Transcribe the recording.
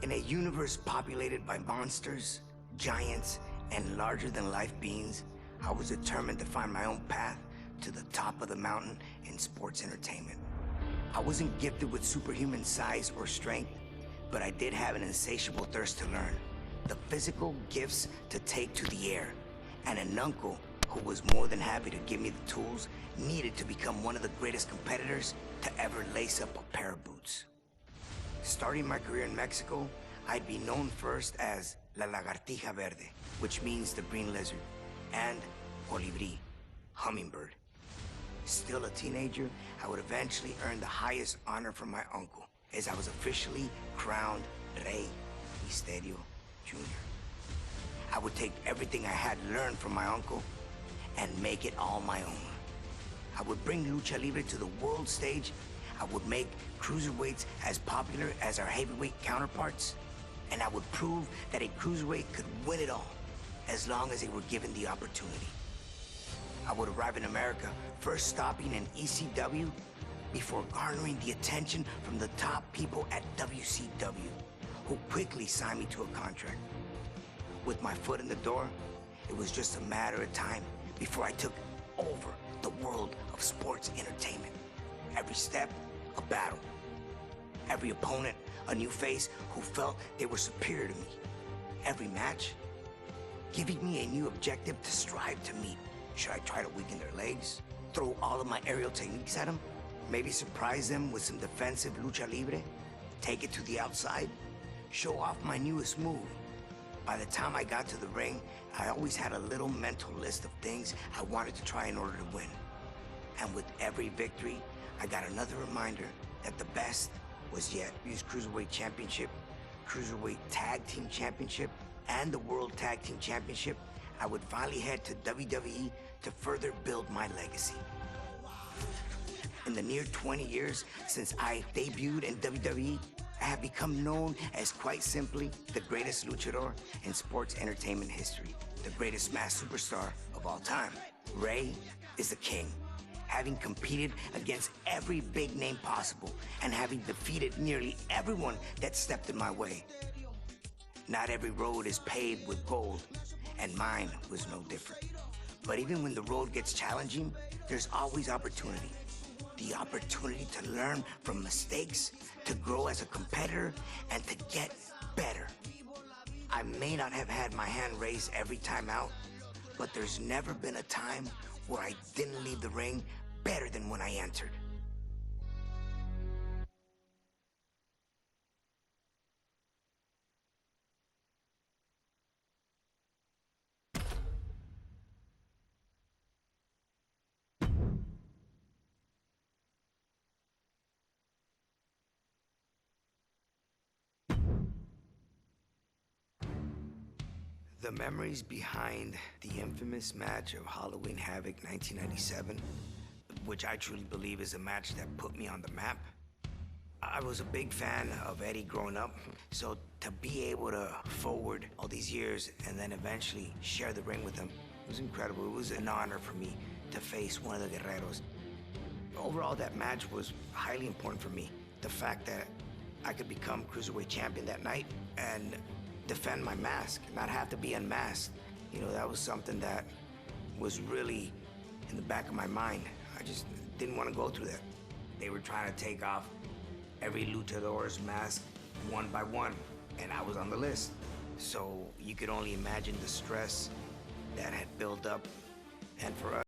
In a universe populated by monsters, giants, and larger-than-life beings, I was determined to find my own path to the top of the mountain in sports entertainment. I wasn't gifted with superhuman size or strength, but I did have an insatiable thirst to learn, the physical gifts to take to the air, and an uncle who was more than happy to give me the tools needed to become one of the greatest competitors to ever lace up a pair of boots. Starting my career in Mexico, I'd be known first as La Lagartija Verde, which means the green lizard, and Colibri, hummingbird. Still a teenager, I would eventually earn the highest honor from my uncle, as I was officially crowned Rey Misterio Jr. I would take everything I had learned from my uncle and make it all my own. I would bring Lucha Libre to the world stage. I would make cruiserweights as popular as our heavyweight counterparts. And I would prove that a cruiserweight could win it all, as long as they were given the opportunity. I would arrive in America, first stopping in ECW, before garnering the attention from the top people at WCW, who quickly signed me to a contract. With my foot in the door, it was just a matter of time before I took over the world of sports entertainment. Every step, a battle. Every opponent, a new face who felt they were superior to me. Every match, giving me a new objective to strive to meet. Should I try to weaken their legs? Throw all of my aerial techniques at them? Maybe surprise them with some defensive lucha libre? Take it to the outside? Show off my newest move? By the time I got to the ring, I always had a little mental list of things I wanted to try in order to win. And with every victory, I got another reminder that the best was yet. Use Cruiserweight Championship, Cruiserweight Tag Team Championship, and the World Tag Team Championship. I would finally head to WWE to further build my legacy. In the near 20 years since I debuted in WWE, I have become known as, quite simply, the greatest luchador in sports entertainment history, the greatest mass superstar of all time. Rey is the king, having competed against every big name possible and having defeated nearly everyone that stepped in my way. Not every road is paved with gold, and mine was no different. But even when the road gets challenging, there's always opportunity. The opportunity to learn from mistakes, to grow as a competitor, and to get better. I may not have had my hand raised every time out, but there's never been a time where I didn't leave the ring better than when I entered. The memories behind the infamous match of Halloween Havoc 1997, which I truly believe is a match that put me on the map. I was a big fan of Eddie growing up, so to be able to forward all these years and then eventually share the ring with him, it was incredible. It was an honor for me to face one of the Guerreros. Overall, that match was highly important for me. The fact that I could become Cruiserweight Champion that night and defend my mask, not have to be unmasked. You know, that was something that was really in the back of my mind. I just didn't want to go through that. They were trying to take off every luchador's mask one by one, and I was on the list. So you could only imagine the stress that had built up. And for us,